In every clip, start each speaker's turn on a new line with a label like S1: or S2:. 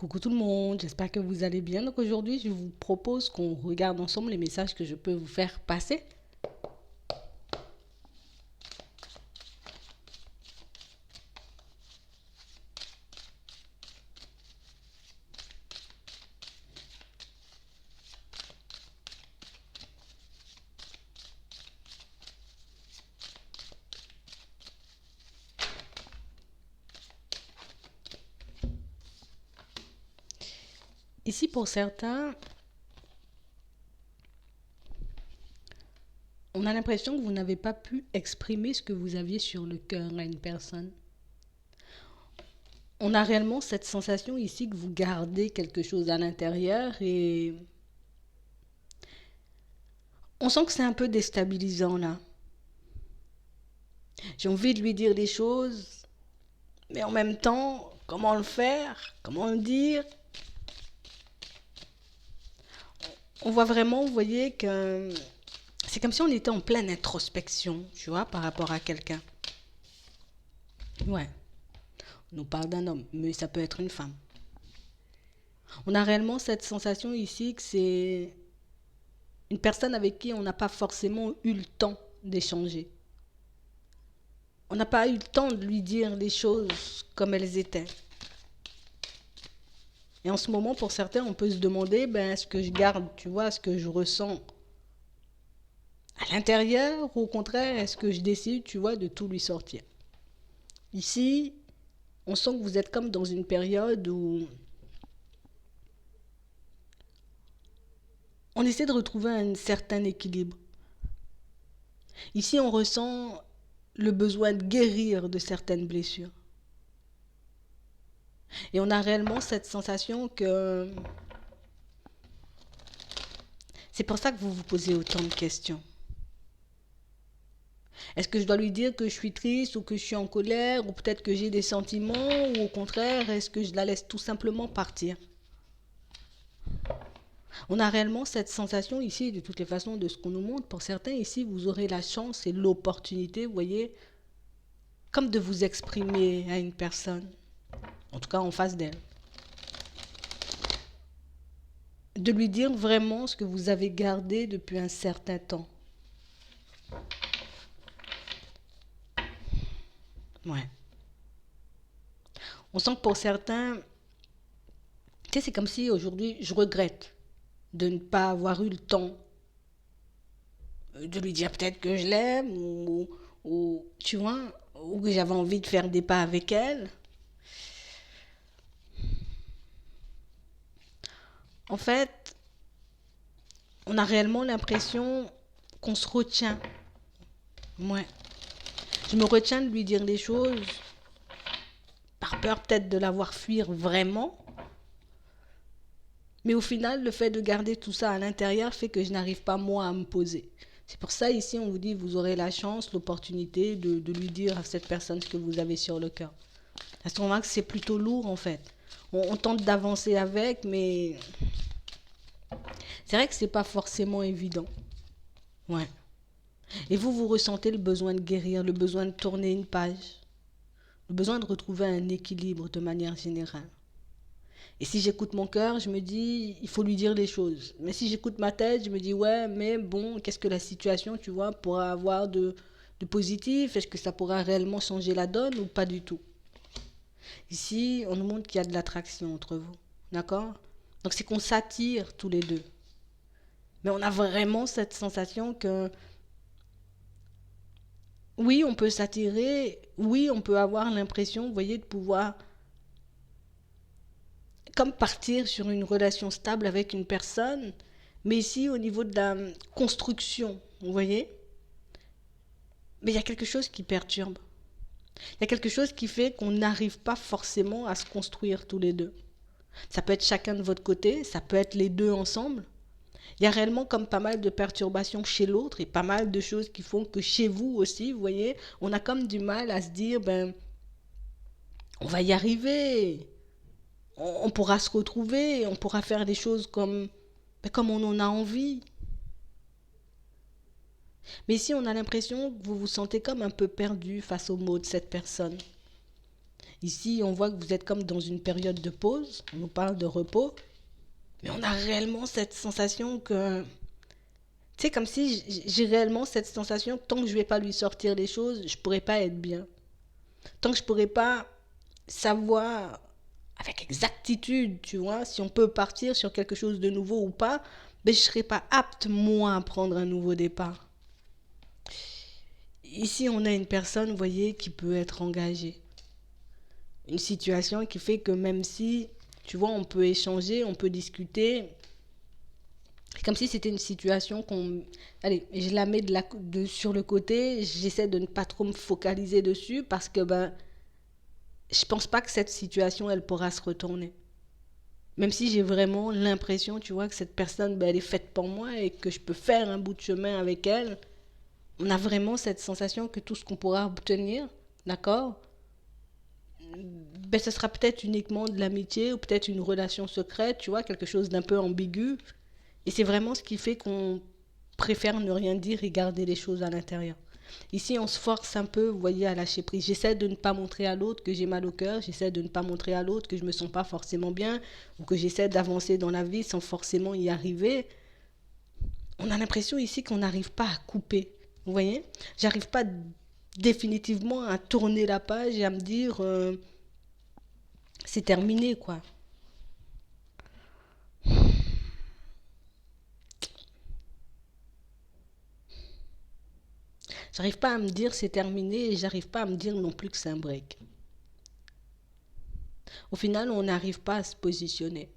S1: Coucou tout le monde, j'espère que vous allez bien. Donc aujourd'hui, je vous propose qu'on regarde ensemble les messages que je peux vous faire passer. Ici, pour certains, on a l'impression que vous n'avez pas pu exprimer ce que vous aviez sur le cœur à une personne. On a réellement cette sensation ici que vous gardez quelque chose à l'intérieur et on sent que c'est un peu déstabilisant là. J'ai envie de lui dire des choses, mais en même temps, comment le faire? Comment le dire? On voit vraiment, vous voyez, que c'est comme si on était en pleine introspection, tu vois, par rapport à quelqu'un. Ouais, on nous parle d'un homme, mais ça peut être une femme. On a réellement cette sensation ici que c'est une personne avec qui on n'a pas forcément eu le temps d'échanger. On n'a pas eu le temps de lui dire les choses comme elles étaient. Et en ce moment, pour certains, on peut se demander, ben, est-ce que je garde, tu vois, ce que je ressens à l'intérieur ou au contraire, est-ce que je décide, tu vois, de tout lui sortir? Ici, on sent que vous êtes comme dans une période où on essaie de retrouver un certain équilibre. Ici, on ressent le besoin de guérir de certaines blessures. Et on a réellement cette sensation que c'est pour ça que vous vous posez autant de questions. Est-ce que je dois lui dire que je suis triste ou que je suis en colère ou peut-être que j'ai des sentiments ou au contraire, est-ce que je la laisse tout simplement partir? On a réellement cette sensation ici, de toutes les façons, de ce qu'on nous montre. Pour certains ici, vous aurez la chance et l'opportunité, vous voyez, comme de vous exprimer à une personne, en tout cas en face d'elle. De lui dire vraiment ce que vous avez gardé depuis un certain temps. Ouais. On sent que pour certains, tu sais, c'est comme si aujourd'hui, je regrette de ne pas avoir eu le temps de lui dire peut-être que je l'aime ou tu vois, ou que j'avais envie de faire des pas avec elle. En fait, on a réellement l'impression qu'on se retient. Ouais. Je me retiens de lui dire des choses par peur peut-être de la voir fuir vraiment. Mais au final, le fait de garder tout ça à l'intérieur fait que je n'arrive pas moi à me poser. C'est pour ça ici on vous dit vous aurez la chance, l'opportunité de lui dire à cette personne ce que vous avez sur le cœur. À ce moment-là, c'est plutôt lourd en fait. On tente d'avancer avec, mais c'est vrai que c'est pas forcément évident. Ouais. Et vous, vous ressentez le besoin de guérir, le besoin de tourner une page, le besoin de retrouver un équilibre de manière générale. Et si j'écoute mon cœur, je me dis, il faut lui dire les choses. Mais si j'écoute ma tête, je me dis, ouais, mais bon, qu'est-ce que la situation, tu vois, pourra avoir de positif? Est-ce que ça pourra réellement changer la donne ou pas du tout? Ici, on nous montre qu'il y a de l'attraction entre vous. D'accord? Donc c'est qu'on s'attire tous les deux. Mais on a vraiment cette sensation que oui, on peut s'attirer, oui, on peut avoir l'impression, vous voyez, de pouvoir comme partir sur une relation stable avec une personne, mais ici au niveau de la construction, vous voyez, mais il y a quelque chose qui perturbe. Il y a quelque chose qui fait qu'on n'arrive pas forcément à se construire tous les deux. Ça peut être chacun de votre côté, ça peut être les deux ensemble. Il y a réellement comme pas mal de perturbations chez l'autre et pas mal de choses qui font que chez vous aussi, vous voyez, on a comme du mal à se dire, ben, on va y arriver, on pourra se retrouver, on pourra faire des choses comme, ben, comme on en a envie. Mais ici, on a l'impression que vous vous sentez comme un peu perdu face aux mots de cette personne. Ici, on voit que vous êtes comme dans une période de pause. On nous parle de repos. Mais on a réellement cette sensation que... Tu sais, comme si j'ai réellement cette sensation que tant que je vais pas lui sortir les choses, je pourrais pas être bien. Tant que je pourrais pas savoir avec exactitude, tu vois, si on peut partir sur quelque chose de nouveau ou pas, ben je serais pas apte, moi, à prendre un nouveau départ. Ici, on a une personne, vous voyez, qui peut être engagée. Une situation qui fait que même si, tu vois, on peut échanger, on peut discuter, c'est comme si c'était une situation qu'on... Allez, je la mets sur le côté, j'essaie de ne pas trop me focaliser dessus parce que, ben, je pense pas que cette situation, elle pourra se retourner. Même si j'ai vraiment l'impression, tu vois, que cette personne, ben, elle est faite pour moi et que je peux faire un bout de chemin avec elle, on a vraiment cette sensation que tout ce qu'on pourra obtenir, d'accord, ben, ce sera peut-être uniquement de l'amitié ou peut-être une relation secrète, tu vois, quelque chose d'un peu ambigu. Et c'est vraiment ce qui fait qu'on préfère ne rien dire et garder les choses à l'intérieur. Ici, on se force un peu, vous voyez, à lâcher prise. J'essaie de ne pas montrer à l'autre que j'ai mal au cœur, j'essaie de ne pas montrer à l'autre que je me sens pas forcément bien, ou que j'essaie d'avancer dans la vie sans forcément y arriver. On a l'impression ici qu'on n'arrive pas à couper. Vous voyez, j'arrive pas définitivement à tourner la page et à me dire c'est terminé, quoi. J'arrive pas à me dire c'est terminé et j'arrive pas à me dire non plus que c'est un break. Au final, on n'arrive pas à se positionner.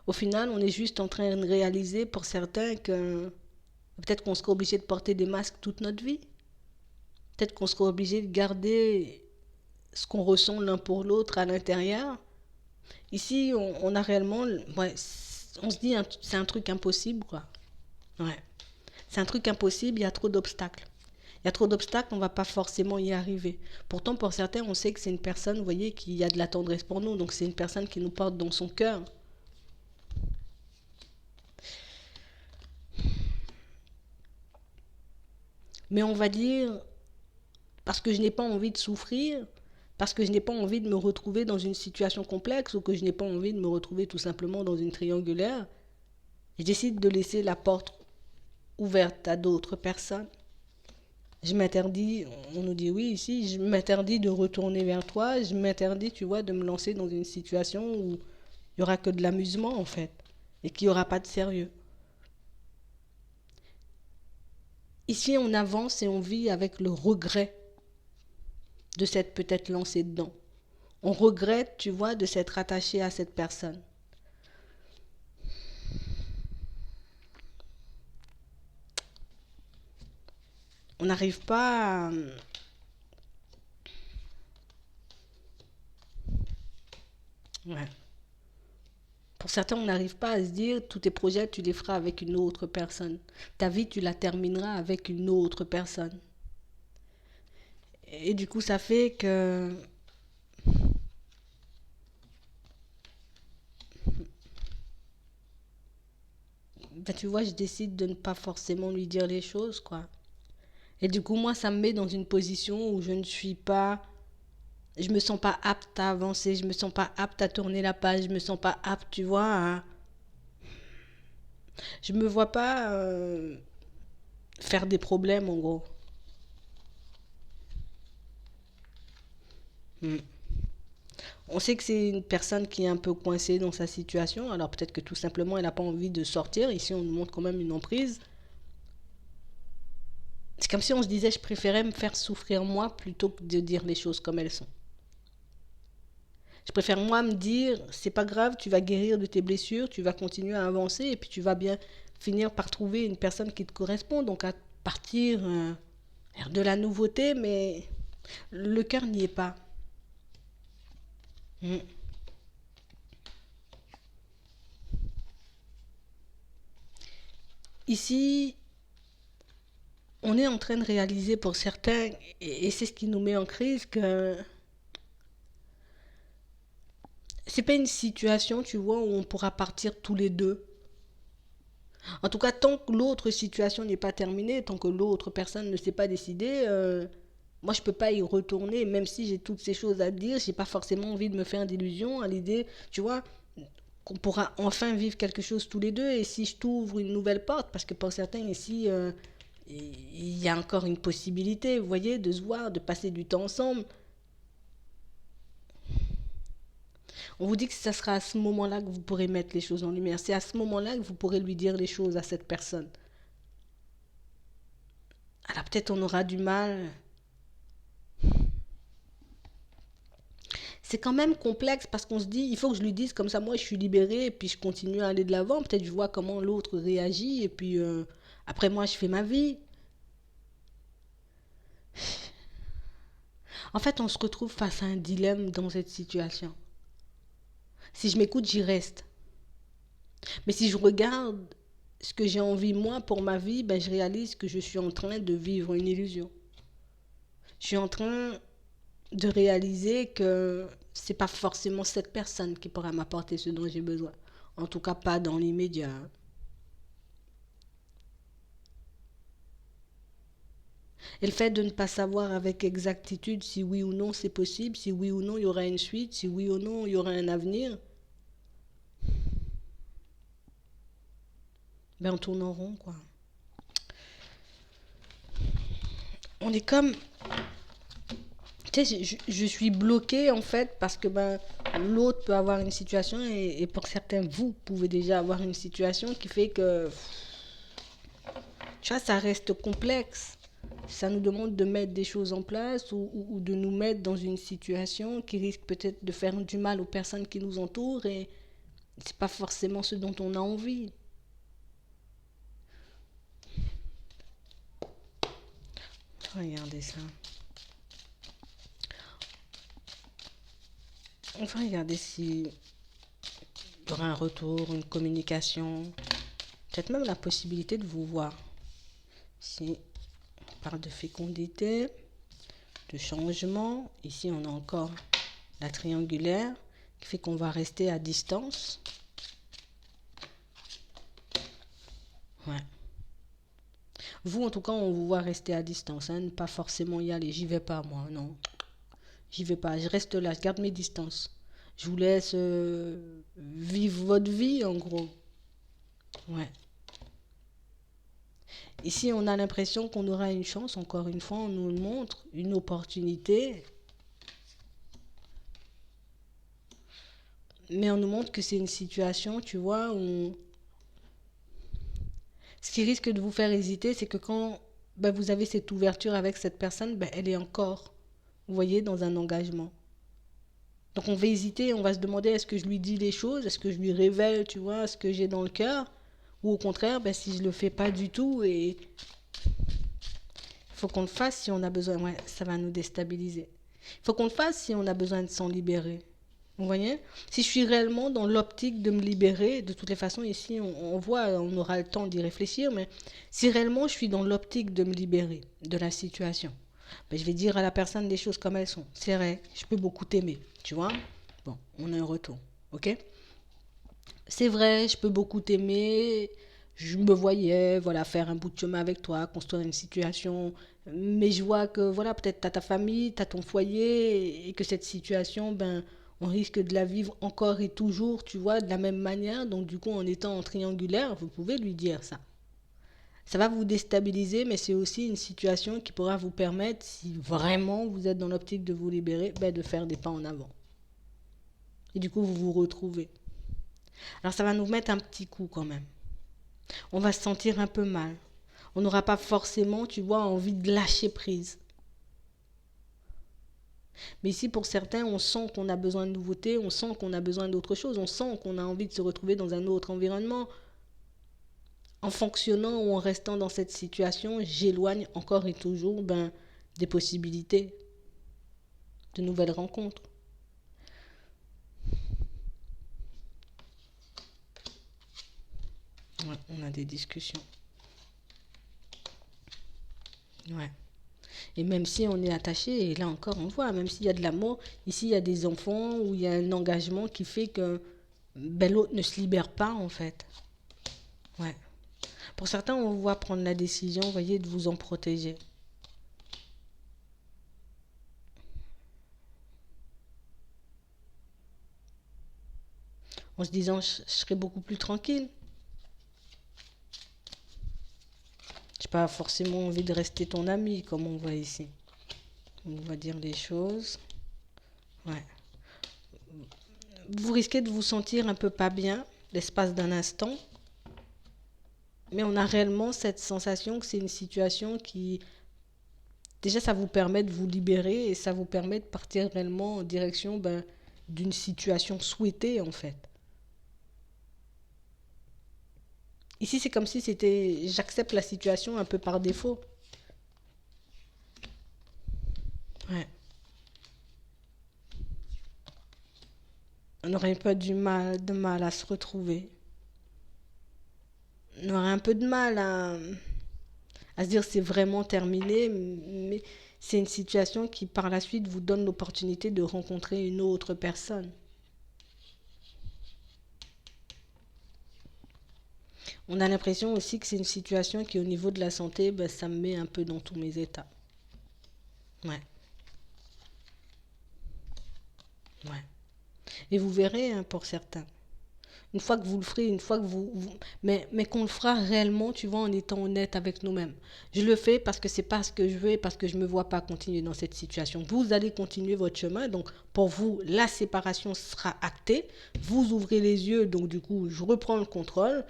S1: Au final, on est juste en train de réaliser pour certains que peut-être qu'on sera obligé de porter des masques toute notre vie. Peut-être qu'on sera obligé de garder ce qu'on ressent l'un pour l'autre à l'intérieur. Ici, on a réellement... Ouais, on se dit c'est un truc impossible, quoi. Ouais. C'est un truc impossible, il y a trop d'obstacles. Il y a trop d'obstacles, on ne va pas forcément y arriver. Pourtant, pour certains, on sait que c'est une personne, vous voyez, qui a de la tendresse pour nous. Donc, c'est une personne qui nous porte dans son cœur. Mais on va dire, parce que je n'ai pas envie de souffrir, parce que je n'ai pas envie de me retrouver dans une situation complexe ou que je n'ai pas envie de me retrouver tout simplement dans une triangulaire, je décide de laisser la porte ouverte à d'autres personnes. Je m'interdis, on nous dit oui ici, je m'interdis de retourner vers toi, je m'interdis, tu vois, de me lancer dans une situation où il n'y aura que de l'amusement en fait, et qu'il n'y aura pas de sérieux. Ici, on avance et on vit avec le regret de s'être peut-être lancé dedans. On regrette, tu vois, de s'être attaché à cette personne. On n'arrive pas à... Ouais. Pour certains, on n'arrive pas à se dire, tous tes projets, tu les feras avec une autre personne. Ta vie, tu la termineras avec une autre personne. Et du coup, ça fait que... Ben, tu vois, je décide de ne pas forcément lui dire les choses, quoi. Et du coup, moi, ça me met dans une position où je ne suis pas... Je me sens pas apte à avancer, je me sens pas apte à tourner la page, je me sens pas apte, tu vois, à... Je me vois pas faire des problèmes, en gros. Hmm. On sait que c'est une personne qui est un peu coincée dans sa situation, alors peut-être que tout simplement elle n'a pas envie de sortir. Ici, on nous montre quand même une emprise. C'est comme si on se disait je préférais me faire souffrir moi plutôt que de dire les choses comme elles sont. Je préfère moi me dire c'est pas grave, tu vas guérir de tes blessures, tu vas continuer à avancer et puis tu vas bien finir par trouver une personne qui te correspond. Donc à partir vers de la nouveauté, mais le cœur n'y est pas. Mm. Ici, on est en train de réaliser pour certains, et c'est ce qui nous met en crise, que c'est pas une situation, tu vois, où on pourra partir tous les deux. En tout cas, tant que l'autre situation n'est pas terminée, tant que l'autre personne ne s'est pas décidée, Moi, je peux pas y retourner, même si j'ai toutes ces choses à dire, j'ai pas forcément envie de me faire d'illusions à l'idée, tu vois, qu'on pourra enfin vivre quelque chose tous les deux. Et si je t'ouvre une nouvelle porte, parce que pour certains ici, il y a encore une possibilité, vous voyez, de se voir, de passer du temps ensemble. On vous dit que ça sera à ce moment-là que vous pourrez mettre les choses en lumière. C'est à ce moment-là que vous pourrez lui dire les choses à cette personne. Alors peut-être on aura du mal. C'est quand même complexe parce qu'on se dit, il faut que je lui dise comme ça, moi je suis libérée et puis je continue à aller de l'avant. Peut-être je vois comment l'autre réagit et puis après moi je fais ma vie. En fait, on se retrouve face à un dilemme dans cette situation. Si je m'écoute, j'y reste. Mais si je regarde ce que j'ai envie moi pour ma vie, ben, je réalise que je suis en train de vivre une illusion. Je suis en train de réaliser que c'est pas forcément cette personne qui pourra m'apporter ce dont j'ai besoin. En tout cas, pas dans l'immédiat. Et le fait de ne pas savoir avec exactitude si oui ou non c'est possible, si oui ou non il y aura une suite, si oui ou non il y aura un avenir, ben on tourne en rond, quoi. On est comme, tu sais, je suis bloquée en fait parce que ben l'autre peut avoir une situation et pour certains vous pouvez déjà avoir une situation qui fait que tu vois, ça reste complexe. Ça nous demande de mettre des choses en place ou de nous mettre dans une situation qui risque peut-être de faire du mal aux personnes qui nous entourent et c'est pas forcément ce dont on a envie. Regardez ça. On va regarder si il y aura un retour, une communication, peut-être même la possibilité de vous voir. Ici, on parle de fécondité, de changement. Ici, on a encore la triangulaire qui fait qu'on va rester à distance. Ouais. Vous, en tout cas, on vous voit rester à distance, hein, ne pas forcément y aller. J'y vais pas, moi, non. J'y vais pas. Je reste là, je garde mes distances. Je vous laisse vivre votre vie, en gros. Ouais. Ici, on a l'impression qu'on aura une chance. Encore une fois, on nous le montre, une opportunité. Mais on nous montre que c'est une situation, tu vois, où ce qui risque de vous faire hésiter, c'est que quand ben, vous avez cette ouverture avec cette personne, ben, elle est encore, vous voyez, dans un engagement. Donc on va hésiter, on va se demander est-ce que je lui dis les choses, est-ce que je lui révèle, tu vois, ce que j'ai dans le cœur, ou au contraire, ben, si je le fais pas du tout, et il faut qu'on le fasse si on a besoin, ouais, ça va nous déstabiliser. Il faut qu'on le fasse si on a besoin de s'en libérer. Vous voyez? Si je suis réellement dans l'optique de me libérer, de toutes les façons, ici, on voit, on aura le temps d'y réfléchir, mais si réellement je suis dans l'optique de me libérer de la situation, ben, je vais dire à la personne les choses comme elles sont. C'est vrai, je peux beaucoup t'aimer, tu vois? Bon, on a un retour, ok? C'est vrai, je peux beaucoup t'aimer, je me voyais, voilà, faire un bout de chemin avec toi, construire une situation, mais je vois que, voilà, peut-être t'as ta famille, t'as ton foyer, et que cette situation, ben, on risque de la vivre encore et toujours, tu vois, de la même manière, donc du coup, en étant en triangulaire, vous pouvez lui dire ça. Ça va vous déstabiliser, mais c'est aussi une situation qui pourra vous permettre, si vraiment vous êtes dans l'optique de vous libérer, ben, de faire des pas en avant. Et du coup, vous vous retrouvez. Alors ça va nous mettre un petit coup quand même. On va se sentir un peu mal. On n'aura pas forcément, tu vois, envie de lâcher prise. Mais ici, pour certains, on sent qu'on a besoin de nouveautés, on sent qu'on a besoin d'autre chose, on sent qu'on a envie de se retrouver dans un autre environnement. En fonctionnant ou en restant dans cette situation, j'éloigne encore et toujours ben, des possibilités, de nouvelles rencontres. Ouais, on a des discussions. Ouais. Et même si on est attaché, et là encore on voit, même s'il y a de l'amour, ici il y a des enfants où il y a un engagement qui fait que ben, l'autre ne se libère pas en fait. Ouais. Pour certains, on voit prendre la décision, vous voyez, de vous en protéger. en se disant je serai beaucoup plus tranquille. J'ai pas forcément envie de rester ton ami, comme on voit ici. On va dire les choses. Ouais. Vous risquez de vous sentir un peu pas bien, l'espace d'un instant. Mais on a réellement cette sensation que c'est une situation qui, déjà, ça vous permet de vous libérer et ça vous permet de partir réellement en direction d'une situation souhaitée, en fait. Ici, c'est comme si c'était, j'accepte la situation un peu par défaut. Ouais. On n'aurait pas de mal à se retrouver. On aurait un peu de mal à se dire c'est vraiment terminé, mais c'est une situation qui par la suite vous donne l'opportunité de rencontrer une autre personne. On a l'impression aussi que c'est une situation qui au niveau de la santé, ça me met un peu dans tous mes états. Ouais, ouais. Et vous verrez hein, pour certains. Une fois que vous le ferez, une fois que mais qu'on le fera réellement, tu vois, en étant honnête avec nous-mêmes. Je le fais parce que c'est pas ce que je veux et parce que je ne me vois pas continuer dans cette situation. Vous allez continuer votre chemin, donc pour vous, la séparation sera actée. Vous ouvrez les yeux, donc du coup, je reprends le contrôle.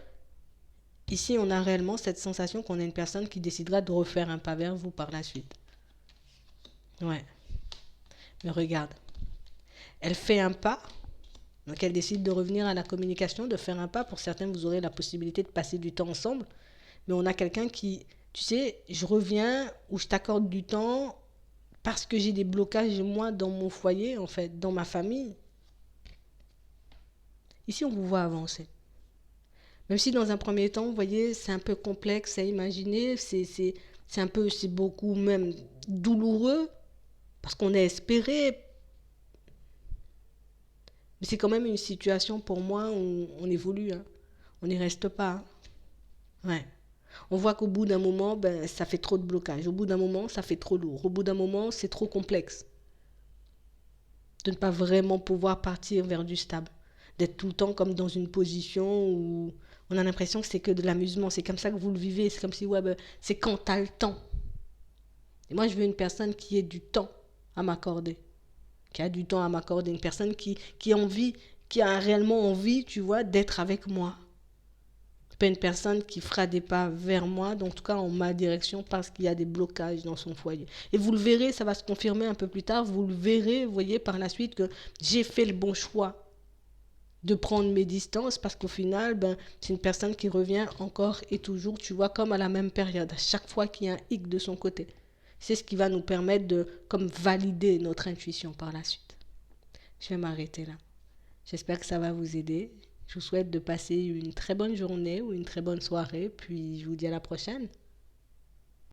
S1: Ici, on a réellement cette sensation qu'on a une personne qui décidera de refaire un pas vers vous par la suite. Ouais, mais regarde, elle fait un pas. Donc elle décide de revenir à la communication, de faire un pas. Pour certains, vous aurez la possibilité de passer du temps ensemble. Mais on a quelqu'un qui, tu sais, je reviens ou je t'accorde du temps parce que j'ai des blocages, moi, dans mon foyer, en fait, dans ma famille. Ici, on vous voit avancer. Même si dans un premier temps, vous voyez, c'est un peu complexe à imaginer, c'est beaucoup même douloureux parce qu'on est espéré. Mais c'est quand même une situation pour moi où on évolue, hein. On n'y reste pas, hein. Ouais. On voit qu'au bout d'un moment, ça fait trop de blocage. Au bout d'un moment, ça fait trop lourd. Au bout d'un moment, c'est trop complexe de ne pas vraiment pouvoir partir vers du stable. D'être tout le temps comme dans une position où on a l'impression que c'est que de l'amusement. C'est comme ça que vous le vivez. C'est comme si, ouais, c'est quand t'as le temps. Et moi, je veux une personne qui ait du temps à m'accorder. Qui a du temps à m'accorder. Une personne qui a envie, qui a réellement envie, tu vois, d'être avec moi. Pas une personne qui fera des pas vers moi, donc en tout cas en ma direction, parce qu'il y a des blocages dans son foyer. Et vous le verrez, ça va se confirmer un peu plus tard, vous le verrez, vous voyez par la suite que j'ai fait le bon choix de prendre mes distances, parce qu'au final, c'est une personne qui revient encore et toujours, tu vois, comme à la même période, à chaque fois qu'il y a un hic de son côté. C'est ce qui va nous permettre de comme valider notre intuition par la suite. Je vais m'arrêter là. J'espère que ça va vous aider. Je vous souhaite de passer une très bonne journée ou une très bonne soirée, puis je vous dis à la prochaine.